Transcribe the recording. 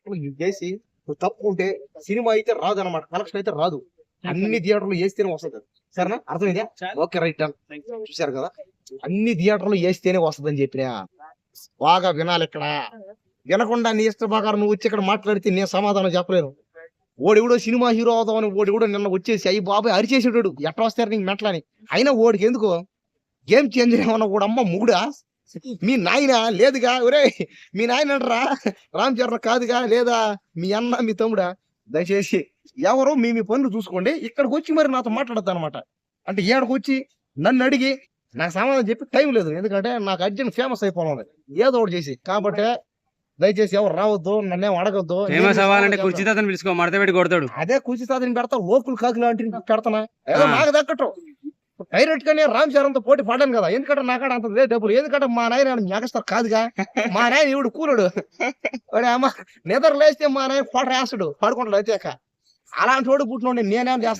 థియేటర్లు చేసి నువ్వు తప్పుకుంటే సినిమా అయితే రాదు అనమాట, కలెక్షన్ అయితే రాదు. అన్ని థియేటర్లు వేస్తేనే వస్తుంది. సరేనా, అర్థమైందా? Okay right. చూశారు కదా, అన్ని థియేటర్లు వేస్తేనే వస్తుంది అని చెప్పినా. బాగా వినాలి ఇక్కడ. వినకుండా నీ ఇష్ట ప్రకారం నువ్వు వచ్చి ఇక్కడ మాట్లాడితే నేను సమాధానం చెప్పలేను. ఓడివిడో సినిమా హీరో అవుతామని ఓడివిడో నిన్న వచ్చేసి అయ్యి బాబాయ్ అరిచేసేటాడు, ఎట్లా వస్తారు నీకు మెట్లని. అయినా ఓడికి ఎందుకు గేమ్ చేంజర్ ఏమన్నా కూడా అమ్మ ముగుడా మీ నాయన లేదుగా, ఒరే మీ నాయన అంటారా రామ్ చరణ్ కాదుగా, లేదా మీ అన్న మీ తమ్ముడా, దయచేసి ఎవరో మీ మీ పనులు చూసుకోండి. ఇక్కడికి వచ్చి మరి నాతో మాట్లాడద్దు అనమాట. అంటే ఏడకి వచ్చి నన్ను అడిగి నాకు సమాధానం చెప్పి టైం లేదు, ఎందుకంటే నాకు అర్జెంట్ ఫేమస్ అయిపోవాలి ఏదో ఒకటి చేసి. కాబట్టి దయచేసి ఎవరు రావద్దు, నన్నేం అడగద్దు. ఫేమస్ అవ్వాలంటే కుర్చీతాతని పిలుచుకో, మడత పెట్టి కొడతాడు. అదే కుర్చీ సాధన పెడతా, లోకులు కాకులు అంటే పెడతానా, ఏదో నాకు దక్కటం. డైరెక్ట్ గానే రామ్ చరణ్ తో పోటీ పడ్డాను కదా, ఎందుకంటే నాకాడ అంత లేదు డబ్బులు. ఎందుకంటే మా నాయన మెగస్టార్ కాదుగా, మా నాయన ఇవిడు కూలడు. వాడే అమ్మ నిద్ర లేస్తే మా నాయన పడ రాస్తాడు, పడుకుంటాడు వచ్చాక. అలాంటి వాడు పుట్టినోడి నేనేం చేస్తాను.